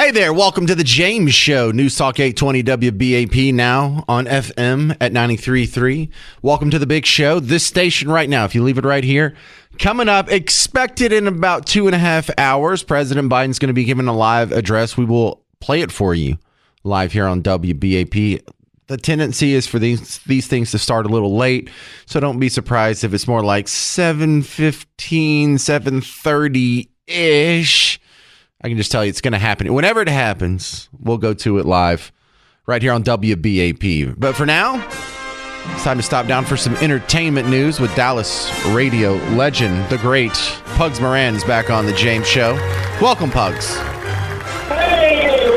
Hey there, welcome to the James Show, News Talk 820 WBAP, now on FM at 93.3. Welcome to the big show. This station right now, if you leave it right here, coming up, expected in about 2.5 hours, President Biden's going to be giving a live address. We will play it for you live here on WBAP. The tendency is for these things to start a little late, so don't be surprised if it's more like 7:15, 7:30-ish. I can just tell you it's going to happen. Whenever it happens, we'll go to it live right here on WBAP. But for now, it's time to stop down for some entertainment news with Dallas radio legend, the great Pugs Moran is back on the James Show. Welcome, Pugs. Hey!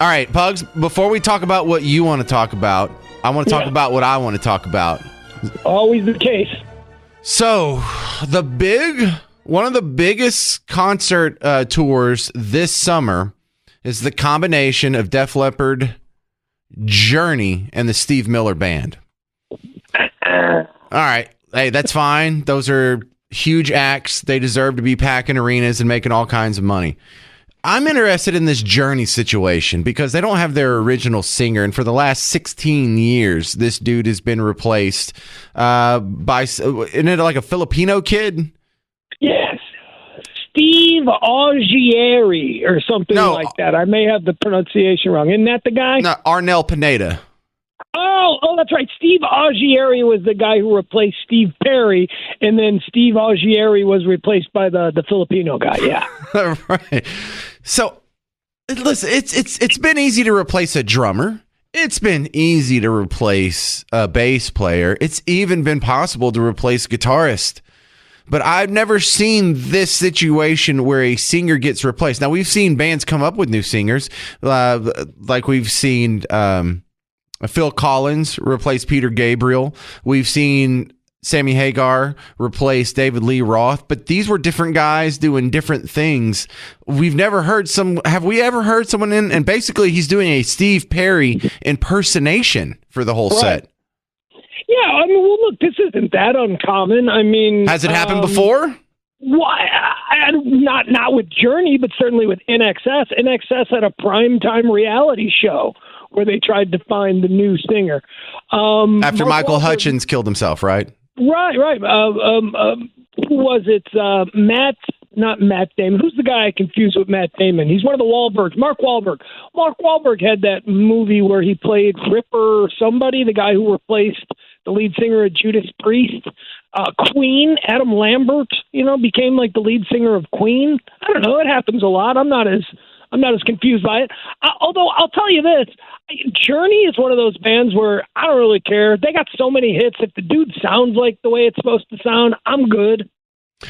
All right, Pugs, before we talk about what you want to talk about, I want to talk about what I want to talk about. Always the case. So, one of the biggest concert tours this summer is the combination of Def Leppard, Journey, and the Steve Miller Band. All right. Hey, that's fine. Those are huge acts. They deserve to be packing arenas and making all kinds of money. I'm interested in this Journey situation because they don't have their original singer. And for the last 16 years, this dude has been replaced by, isn't it like a Filipino kid? Yes. Steve Augieri or something like that. I may have the pronunciation wrong. Isn't that the guy? No, Arnel Pineda. Oh, that's right. Steve Augieri was the guy who replaced Steve Perry, and then Steve Augieri was replaced by the Filipino guy. Yeah. Right. So, listen, it's been easy to replace a drummer. It's been easy to replace a bass player. It's even been possible to replace a guitarist. But I've never seen this situation where a singer gets replaced. Now, we've seen bands come up with new singers, like we've seen Phil Collins replace Peter Gabriel. We've seen Sammy Hagar replace David Lee Roth. But these were different guys doing different things. We've never heard have we ever heard someone and basically he's doing a Steve Perry impersonation for the whole set. Yeah, I mean, well, look, this isn't that uncommon. I mean, has it happened before? Why? Not with Journey, but certainly with NXS. NXS had a primetime reality show where they tried to find the new singer. After Michael Hutchins killed himself, right? Right. Who was it? Not Matt Damon. Who's the guy I confused with Matt Damon? He's one of the Wahlbergs. Mark Wahlberg. Mark Wahlberg had that movie where he played Ripper or somebody, the guy who replaced the lead singer of Judas Priest. Queen, Adam Lambert, became like the lead singer of Queen. I don't know. It happens a lot. I'm not as confused by it. Although I'll tell you this, Journey is one of those bands where I don't really care. They got so many hits. If the dude sounds like the way it's supposed to sound, I'm good.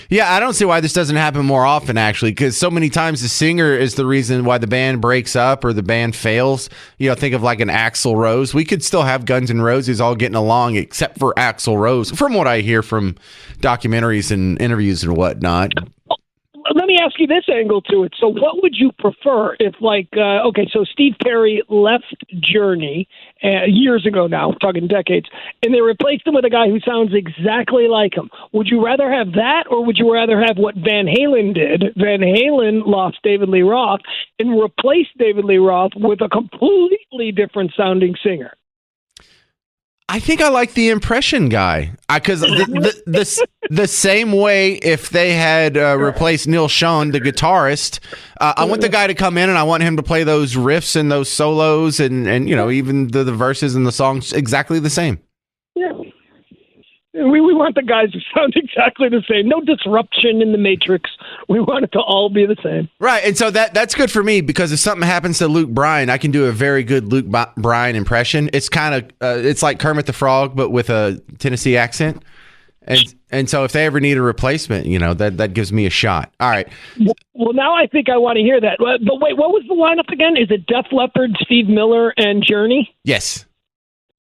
Yeah, I don't see why this doesn't happen more often, actually, because so many times the singer is the reason why the band breaks up or the band fails. Think of like an Axl Rose. We could still have Guns N' Roses all getting along except for Axl Rose, from what I hear from documentaries and interviews and whatnot. Let me ask you this angle to it. So what would you prefer if so Steve Perry left Journey years ago now, we're talking decades, and they replaced him with a guy who sounds exactly like him. Would you rather have that, or would you rather have what Van Halen did? Van Halen lost David Lee Roth and replaced David Lee Roth with a completely different sounding singer. I think I like the impression guy because the same way if they had replaced Neil Schon, the guitarist, I want the guy to come in and I want him to play those riffs and those solos and even the verses and the songs exactly the same. Yeah. We want the guys who sound exactly the same. No disruption in the matrix. We want it to all be the same. Right, and so that's good for me because if something happens to Luke Bryan, I can do a very good Luke Bryan impression. It's kind of it's like Kermit the Frog, but with a Tennessee accent. And so if they ever need a replacement, that gives me a shot. All right. Well, now I think I want to hear that. But wait, what was the lineup again? Is it Def Leppard, Steve Miller, and Journey? Yes.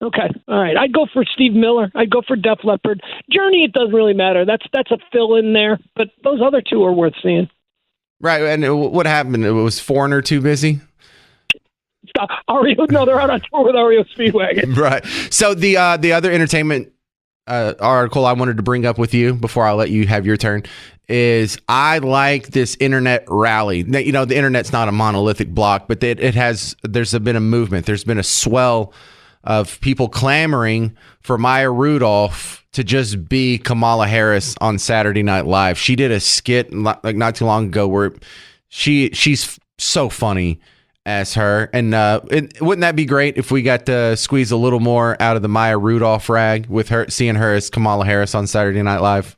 Okay, all right. I'd go for Steve Miller. I'd go for Def Leppard. Journey, it doesn't really matter. That's a fill in there, but those other two are worth seeing. Right, and what happened? It was Foreigner too busy? REO, no, they're out on tour with REO Speedwagon. Right. So the other entertainment article I wanted to bring up with you before I let you have your turn is I like this internet rally. Now, you know, the internet's not a monolithic block, but there's been a movement. There's been a swell of people clamoring for Maya Rudolph to just be Kamala Harris on Saturday Night Live. She did a skit like not too long ago where she's so funny as her. And wouldn't that be great if we got to squeeze a little more out of the Maya Rudolph rag with her, seeing her as Kamala Harris on Saturday Night Live?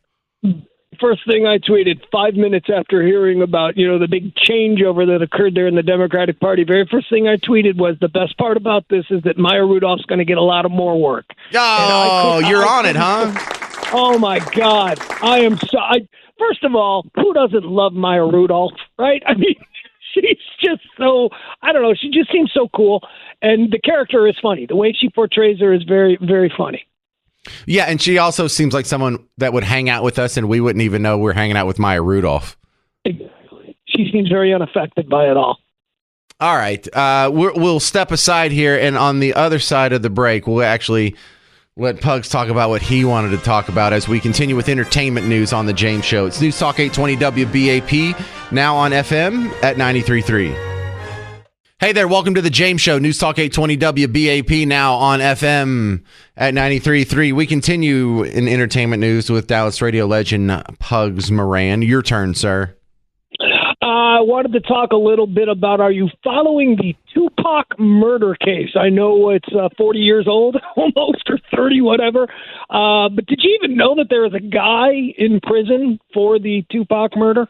First thing I tweeted 5 minutes after hearing about, the big changeover that occurred there in the Democratic Party, very first thing I tweeted was the best part about this is that Maya Rudolph's going to get a lot of more work. Oh, you're on it, huh? Oh, my God. First of all, who doesn't love Maya Rudolph, right? I mean, she's just so, I don't know, she just seems so cool. And the character is funny. The way she portrays her is very, very funny. Yeah, and she also seems like someone that would hang out with us and we wouldn't even know we're hanging out with Maya Rudolph. Exactly. She seems very unaffected by it all. All right. We'll step aside here, and on the other side of the break, we'll actually let Pugs talk about what he wanted to talk about as we continue with entertainment news on The James Show. It's News Talk 820 WBAP, now on FM at 93.3. Hey there, welcome to The James Show, News Talk 820 WBAP, now on FM at 93.3. We continue in entertainment news with Dallas radio legend Pugs Moran. Your turn, sir. I wanted to talk a little bit about, are you following the Tupac murder case? I know it's 40 years old, almost, or 30, whatever. But did you even know that there is a guy in prison for the Tupac murder?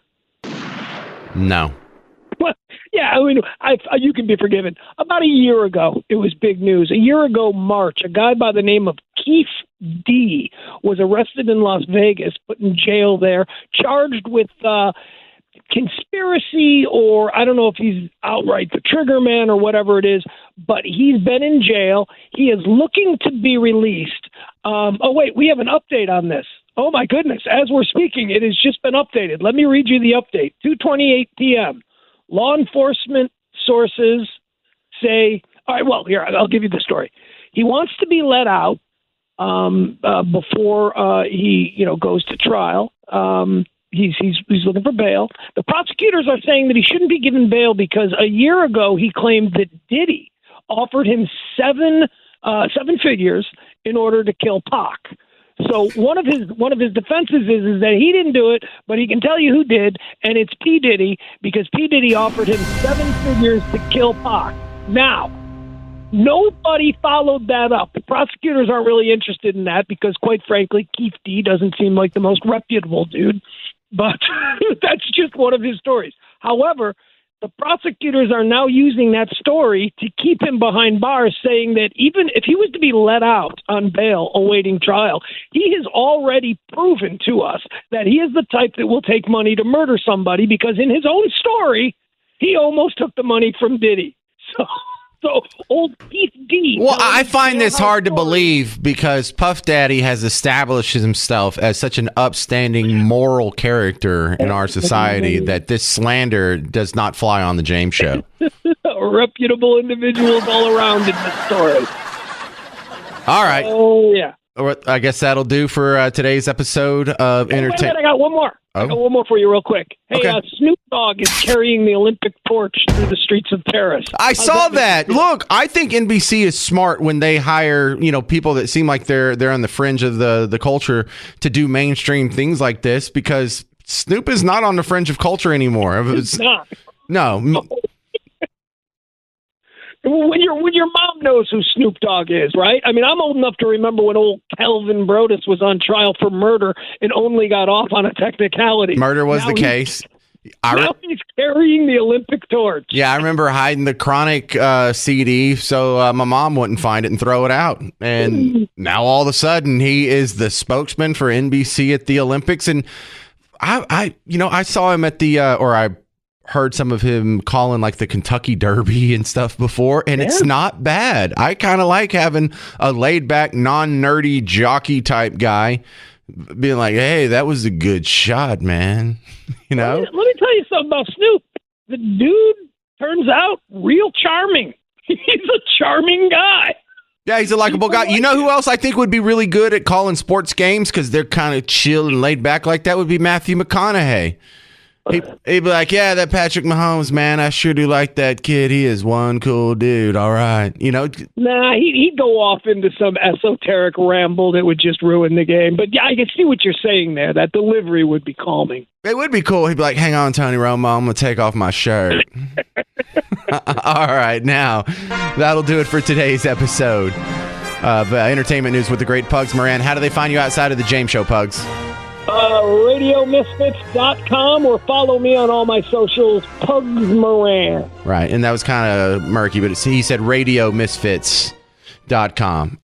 No. Well, yeah, I mean, you can be forgiven. About a year ago, it was big news. A year ago, March, a guy by the name of Keith D was arrested in Las Vegas, put in jail there, charged with conspiracy, or I don't know if he's outright the trigger man or whatever it is, but he's been in jail. He is looking to be released. Wait, we have an update on this. Oh, my goodness. As we're speaking, it has just been updated. Let me read you the update. 2:28 p.m. Law enforcement sources say, all right, well, here, I'll give you the story. He wants to be let out before he, goes to trial. He's looking for bail. The prosecutors are saying that he shouldn't be given bail because a year ago he claimed that Diddy offered him seven figures in order to kill Pac. So one of his defenses is that he didn't do it, but he can tell you who did, and it's P. Diddy, because P. Diddy offered him 7 figures to kill Pac. Now, nobody followed that up. The prosecutors aren't really interested in that because, quite frankly, Keith D doesn't seem like the most reputable dude, but that's just one of his stories. However, the prosecutors are now using that story to keep him behind bars, saying that even if he was to be let out on bail awaiting trial, he has already proven to us that he is the type that will take money to murder somebody, because in his own story, he almost took the money from Diddy. So old Keith D. Well, I find this hard to believe because Puff Daddy has established himself as such an upstanding moral character in our society that this slander does not fly on the James Show. Reputable individuals all around in this story. All right. Oh, yeah. I guess that'll do for today's episode of Entertainment. I got one more. I got one more for you real quick. Hey, okay. Snoop Dogg is carrying the Olympic torch through the streets of Paris. I saw that. Look, I think NBC is smart when they hire, people that seem like they're on the fringe of the culture to do mainstream things like this, because Snoop is not on the fringe of culture anymore. It's not. No. When your mom knows who Snoop Dogg is, right? I mean, I'm old enough to remember when old Kelvin Brodus was on trial for murder and only got off on a technicality. Murder was the case. Now he's carrying the Olympic torch. Yeah, I remember hiding the Chronic CD so my mom wouldn't find it and throw it out. And now all of a sudden he is the spokesman for NBC at the Olympics. And I saw him at the I heard some of him calling like the Kentucky Derby and stuff before, and It's not bad. I kind of like having a laid back, non-nerdy jockey type guy being like, hey, that was a good shot, man. Let me tell you something about Snoop. The dude turns out real charming. He's a charming guy. Yeah, he's a likable guy. You know who else I think would be really good at calling sports games because they're kind of chill and laid back like that would be Matthew McConaughey. He'd be like, yeah, that Patrick Mahomes, man, I sure do like that kid. He is one cool dude. All right. You know? Nah, he'd go off into some esoteric ramble that would just ruin the game. But yeah, I can see what you're saying there. That delivery would be calming. It would be cool. He'd be like, hang on, Tony Romo, I'm going to take off my shirt. All right. Now, that'll do it for today's episode of Entertainment News with the great Pugs. Moran, how do they find you outside of the James Show, Pugs? RadioMisfits.com or follow me on all my socials, Pugs Moran. Right, and that was kind of murky, but he said RadioMisfits.com.